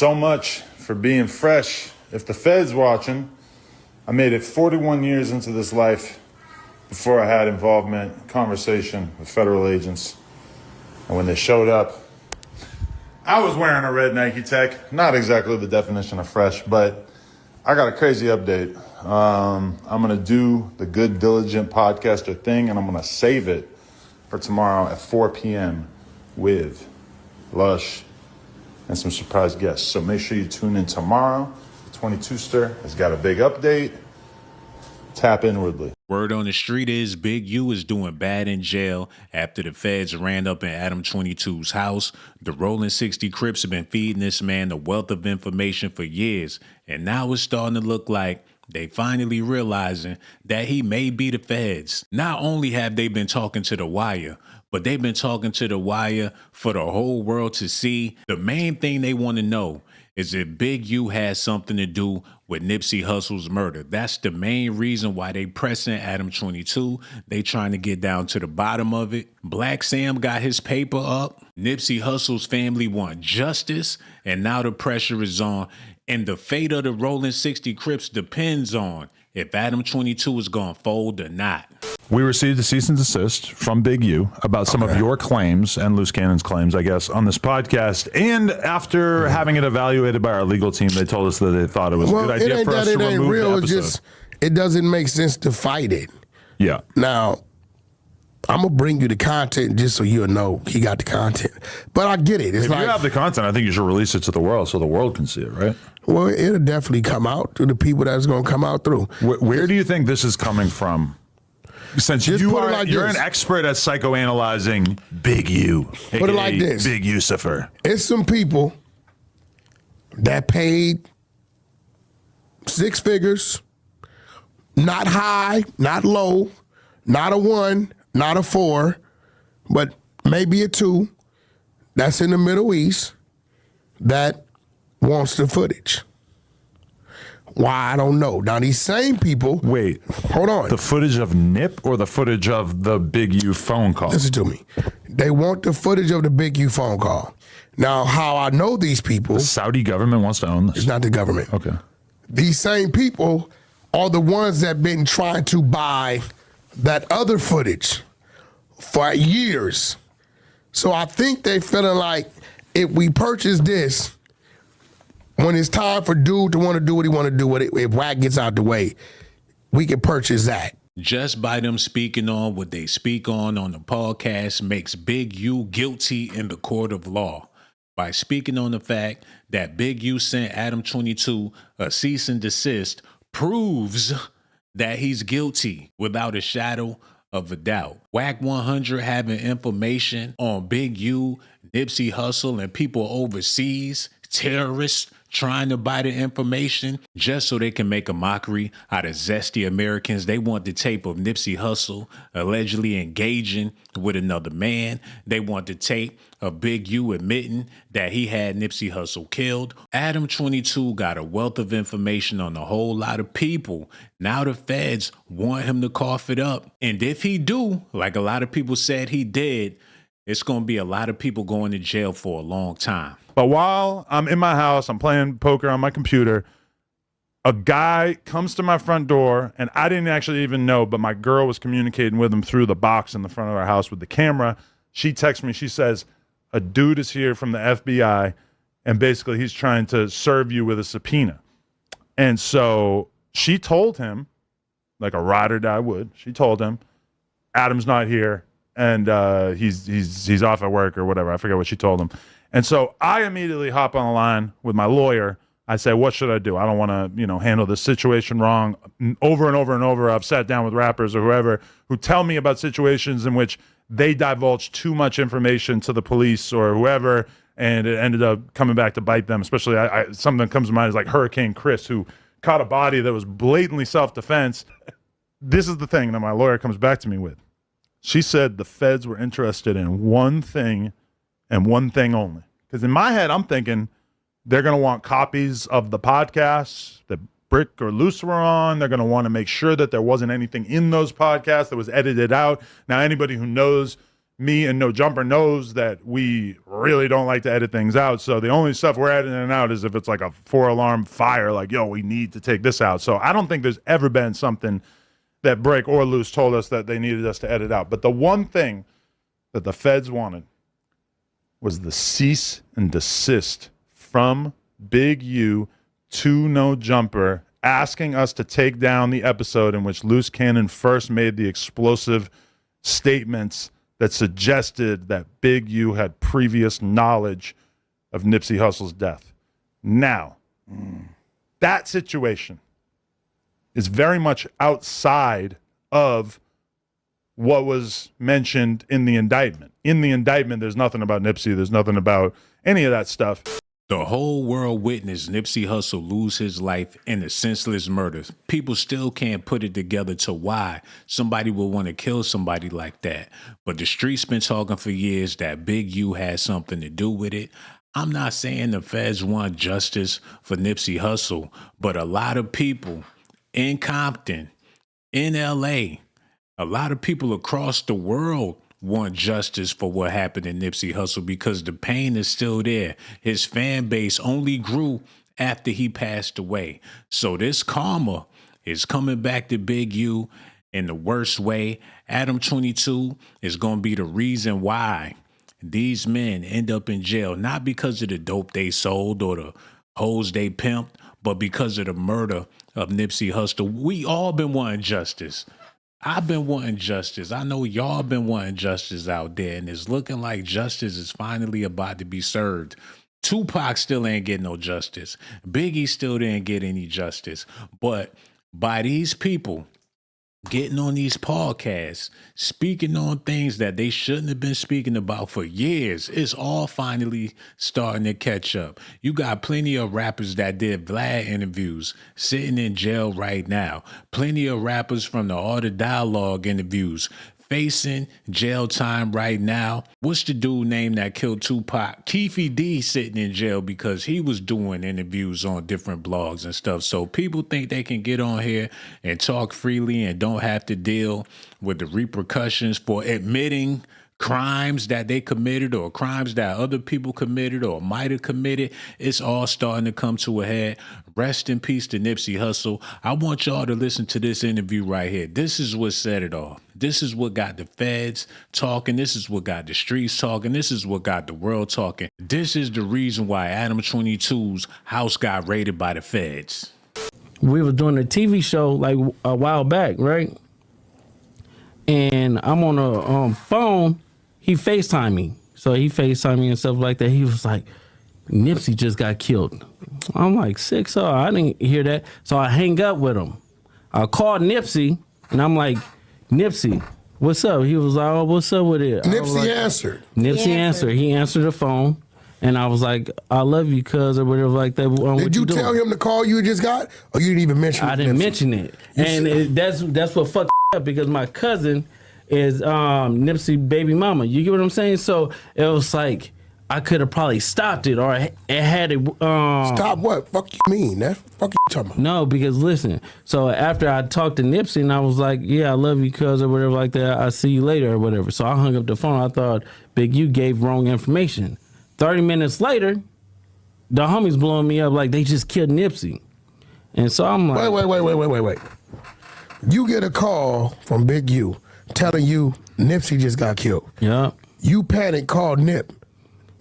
So much for being fresh. If the Fed's watching, I made it 41 years into this life before I had involvement, conversation with federal agents. And when they showed up, I was wearing a red Nike Tech. Not exactly the definition of fresh, but I got a crazy update. I'm going to do the Good Diligent Podcaster thing, and I'm going to save it for tomorrow at 4 p.m. with Lush and some surprise guests. So make sure you tune in tomorrow. The 22ster has got a big update. Tap inwardly. Word on the street is Big U is doing bad in jail after the feds ran up in Adam 22's house. The Rolling 60 Crips have been feeding this man a wealth of information for years, and now it's starting to look like they finally realizing that he may be the feds. Not only have they been talking to The Wire, but they've been talking to The Wire for the whole world to see. The main thing they want to know is if Big U has something to do with Nipsey Hussle's murder. That's the main reason why they pressing Adam 22. They trying to get down to the bottom of it. Black Sam got his paper up. Nipsey Hussle's family want justice, and now the pressure is on. And the fate of the Rolling 60 Crips depends on if Adam 22 is going to fold or not. We received a cease and desist from Big U about some of your claims and Loose Cannon's claims, I guess, on this podcast. And after having it evaluated by our legal team, they told us that they thought it was a good idea for us to remove the episode. Just, it doesn't make sense to fight it. Yeah. Now, I'm going to bring you the content just so you'll know he got the content. But I get it. It's if you have the content, I think you should release it to the world so the world can see it, right? Well, it'll definitely come out to the people that it's going to come out through. Where do you think this is coming from? Since you're an expert at psychoanalyzing Big U, put it like this. Big Yusufer. It's some people that paid 6 figures, not high, not low, not a 1, not a 4, but maybe a 2, that's in the Middle East, that wants the footage. Why, I don't know. Now, these same people... Wait. Hold on. The footage of Nip or the footage of the Big U phone call? Listen to me. They want the footage of the Big U phone call. Now, how I know these people... The Saudi government wants to own this? It's not the government. Okay. These same people are the ones that been trying to buy that other footage for years. So I think they feeling like if we purchase this... When it's time for dude to want to do what he want to do with it, if Wack gets out the way, we can purchase that. Just by them speaking on what they speak on the podcast makes Big U guilty in the court of law. By speaking on the fact that Big U sent Adam 22 a cease and desist proves that he's guilty without a shadow of a doubt. Wack 100 having information on Big U, Nipsey Hussle, and people overseas, terrorists, trying to buy the information just so they can make a mockery out of zesty Americans. They want the tape of Nipsey Hussle allegedly engaging with another man. They want the tape of Big U admitting that he had Nipsey Hussle killed. Adam 22 got a wealth of information on a whole lot of people. Now the feds want him to cough it up. And if he do, like a lot of people said he did, it's going to be a lot of people going to jail for a long time. But while I'm in my house, I'm playing poker on my computer, a guy comes to my front door, and I didn't actually even know, but my girl was communicating with him through the box in the front of our house with the camera. She texts me. She says, a dude is here from the FBI, and basically he's trying to serve you with a subpoena. And so she told him, like a rder would, she told him, Adam's not here, and he's off at work or whatever. I forget what she told him. And so I immediately hop on the line with my lawyer. I say, what should I do? I don't want to, handle this situation wrong. Over and over and over, I've sat down with rappers or whoever who tell me about situations in which they divulge too much information to the police or whoever, and it ended up coming back to bite them. Especially, something that comes to mind is like Hurricane Chris, who caught a body that was blatantly self-defense. This is the thing that my lawyer comes back to me with. She said the feds were interested in one thing and one thing only. Because in my head, I'm thinking they're going to want copies of the podcasts that Brick or Loose were on. They're going to want to make sure that there wasn't anything in those podcasts that was edited out. Now, anybody who knows me and No Jumper knows that we really don't like to edit things out. So the only stuff we're editing out is if it's like a 4-alarm fire, like, yo, we need to take this out. So I don't think there's ever been something that Break or Loose told us that they needed us to edit out. But the one thing that the feds wanted was the cease and desist from Big U to No Jumper, asking us to take down the episode in which Loose Cannon first made the explosive statements that suggested that Big U had previous knowledge of Nipsey Hussle's death. Now, that situation is very much outside of what was mentioned in the indictment. In the indictment, there's nothing about Nipsey. There's nothing about any of that stuff. The whole world witnessed Nipsey Hussle lose his life in a senseless murder. People still can't put it together to why somebody would want to kill somebody like that. But the streets been talking for years that Big U had something to do with it. I'm not saying the feds want justice for Nipsey Hussle, but a lot of people in Compton, in LA, a lot of people across the world want justice for what happened to Nipsey Hussle because the pain is still there. His fan base only grew after he passed away. So this karma is coming back to Big U in the worst way. Adam 22 is going to be the reason why these men end up in jail, not because of the dope they sold or the hoes they pimped, but because of the murder of Nipsey Hussle. We all been wanting justice. I've been wanting justice. I know y'all been wanting justice out there, and it's looking like justice is finally about to be served. Tupac still ain't getting no justice. Biggie still didn't get any justice. But by these people getting on these podcasts, speaking on things that they shouldn't have been speaking about for years, it's all finally starting to catch up. You got plenty of rappers that did Vlad interviews sitting in jail right now. Plenty of rappers from the Art of Dialogue interviews facing jail time right now. What's the dude name that killed Tupac? Keefy D sitting in jail because he was doing interviews on different blogs and stuff. So people think they can get on here and talk freely and don't have to deal with the repercussions for admitting crimes that they committed or crimes that other people committed or might have committed. It's all starting to come to a head. Rest in peace to Nipsey Hussle. I want y'all to listen to this interview right here. This is what set it off. This is what got the feds talking. This is what got the streets talking. This is what got the world talking. This is the reason why Adam 22's house got raided by the feds. We were doing a TV show like a while back, right? And I'm on a phone. He FaceTimed me. So he FaceTimed me and stuff like that. He was like, Nipsey just got killed. I'm like, 6-0. I didn't hear that. So I hang up with him. I called Nipsey, and I'm like, Nipsey, what's up? He was like, oh, what's up with it? Nipsey answered. Nipsey answered. He answered the phone, and I was like, I love you, cuz, or whatever like that. Did you tell him the call you just got, or you didn't even mention it? I didn't mention it. And that's what fucked up, because my cousin is Nipsey baby mama. You get what I'm saying? So it was like, I could have probably stopped it, or it had it. Stop what? Fuck you mean? That fuck you talking about? No, because listen. So after I talked to Nipsey, and I was like, "Yeah, I love you, cuz," or whatever like that. I'll see you later, or whatever. So I hung up the phone. I thought Big U gave wrong information. 30 minutes later, the homies blowing me up like they just killed Nipsey, and so I'm like, Wait. You get a call from Big U telling you Nipsey just got killed. Yeah. You panic, call Nip.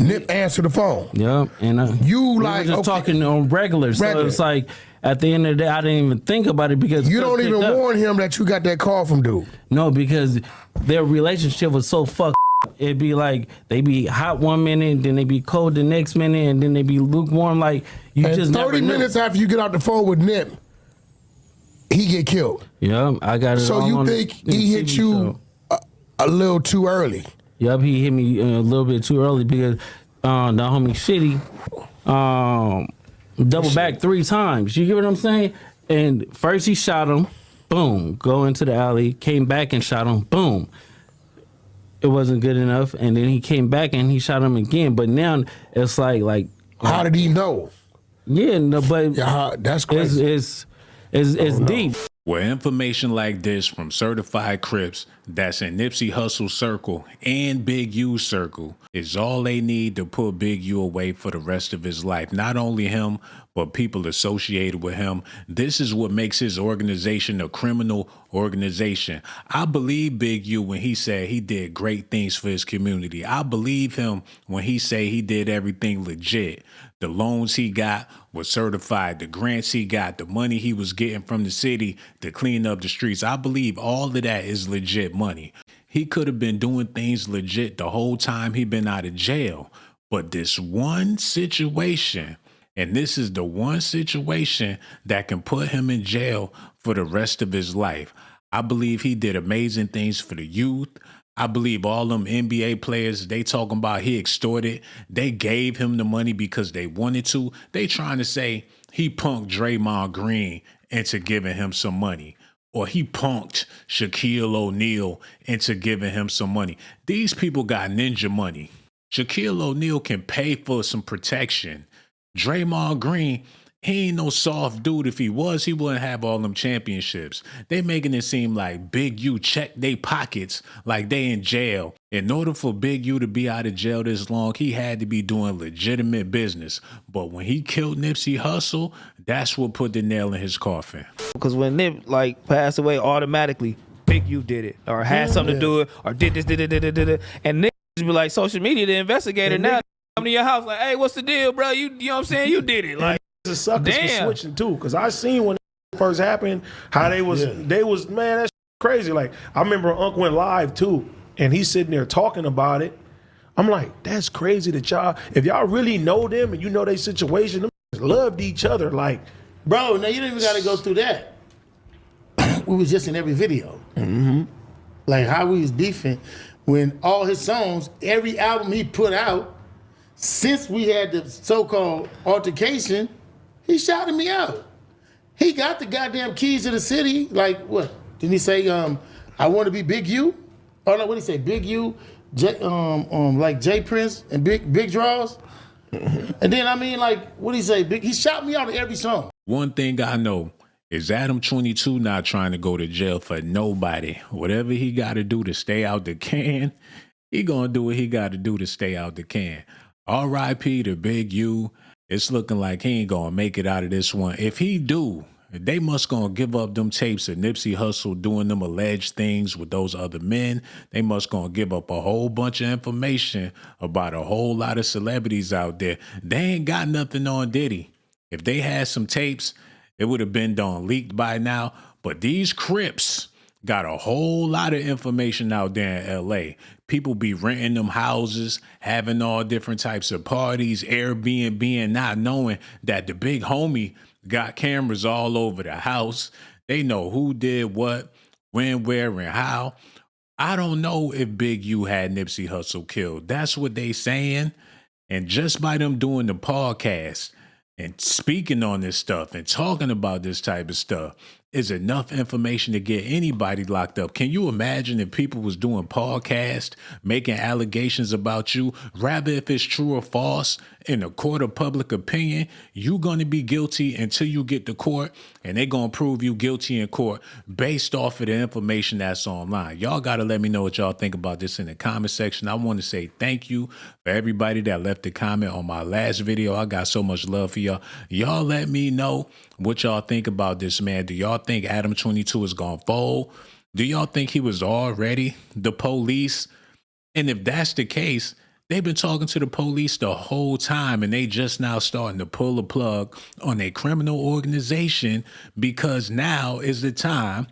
Nip answered the phone. Yeah, and you we like were just okay. talking on regular. So it's like at the end of the day, I didn't even think about it because You don't even warn him that you got that call from dude. No, because their relationship was so fucked. It'd be like they be hot one minute, then they be cold the next minute, and then they be lukewarm. Like you and just 30 never minutes knew. after you get out the phone with Nip, he get killed. Yeah, I got it. So all you on think the he hit TV you show. a little too early? Yep, he hit me a little bit too early because the homie Shitty double back 3 times. You get what I'm saying? And first he shot him, boom, go into the alley, came back and shot him, boom. It wasn't good enough, and then he came back and he shot him again. But now it's like How did he know? yeah, no, but Yeah, that's crazy. it's deep. Well, information like this from certified Crips that's in Nipsey Hussle circle and Big U circle is all they need to put Big U away for the rest of his life. Not only him, but people associated with him. This is what makes his organization a criminal organization. I believe Big U when he said he did great things for his community. I believe him when he said he did everything legit. The loans he got were certified. The grants he got, the money he was getting from the city to clean up the streets. I believe all of that is legit money. He could have been doing things legit the whole time he been out of jail. But this one situation, and this is the one situation that can put him in jail for the rest of his life. I believe he did amazing things for the youth. I believe all them NBA players, they talking about he extorted. They gave him the money because they wanted to. They trying to say he punked Draymond Green into giving him some money. Or he punked Shaquille O'Neal into giving him some money. These people got ninja money. Shaquille O'Neal can pay for some protection. Draymond Green, he ain't no soft dude. If he was, he wouldn't have all them championships. They making it seem like Big U checked their pockets like they in jail. In order for Big U to be out of jail this long, he had to be doing legitimate business. But when he killed Nipsey Hussle, that's what put the nail in his coffin. Because when Nip passed away, automatically Big U did it or had something to do it or did this, did it. And niggas be like social media, the investigator now come to your house like, hey, what's the deal, bro? You know what I'm saying? You did it. Like, the suckers for switching too, because I seen when it first happened how they was man, that's crazy. Like I remember Unc went live too, and he's sitting there talking about it. I'm like, that's crazy that y'all, if y'all really know them and you know their situation, them loved each other. Like, bro, now you don't even got to go through that. We was just in every video, like how we was beefing when all his songs, every album he put out, since we had the so-called altercation. He shouted me out. He got the goddamn keys to the city. Like, what? Didn't he say, I want to be Big U? Oh, no, what did he say? Big U, like J Prince and Big Draws? And then, I mean, like, what did he say? He shot me out of every song. One thing I know is Adam 22 not trying to go to jail for nobody. Whatever he got to do to stay out the can, he going to do what he got to do to stay out the can. R.I.P. to Big U. It's looking like he ain't gonna make it out of this one. If he do, they must gonna give up them tapes of Nipsey Hussle doing them alleged things with those other men. They must gonna give up a whole bunch of information about a whole lot of celebrities out there. They ain't got nothing on Diddy. If they had some tapes, it would have been done leaked by now. But these Crips got a whole lot of information out there in LA. People be renting them houses, having all different types of parties, Airbnb, not knowing that the big homie got cameras all over the house. They know who did what, when, where, and how. I don't know if Big U had Nipsey Hussle killed. That's what they saying. And just by them doing the podcast and speaking on this stuff and talking about this type of stuff, is enough information to get anybody locked up. Can you imagine if people was doing podcasts, making allegations about you, rather if it's true or false, in a court of public opinion, you going to be guilty until you get to court, and they going to prove you guilty in court based off of the information that's online. Y'all got to let me know what y'all think about this in the comment section. I want to say thank you for everybody that left a comment on my last video. I got so much love for y'all. Y'all let me know what y'all think about this, man. Do y'all think Adam 22 is going to fold? Do y'all think he was already the police? And if that's the case, they've been talking to the police the whole time, and they just now starting to pull the plug on a criminal organization because now is the time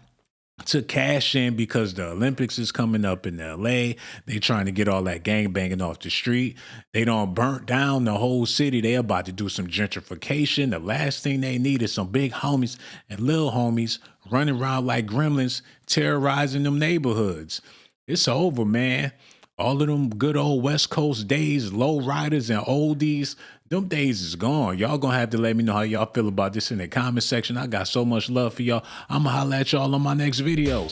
to cash in because the Olympics is coming up in LA. They trying to get all that gang banging off the street. They done burnt down the whole city. They about to do some gentrification. The last thing they need is some big homies and little homies running around like gremlins, terrorizing them neighborhoods. It's over, man. All of them good old West Coast days, low riders and oldies, them days is gone. Y'all gonna have to let me know how y'all feel about this in the comment section. I got so much love for y'all. I'ma holla at y'all on my next video.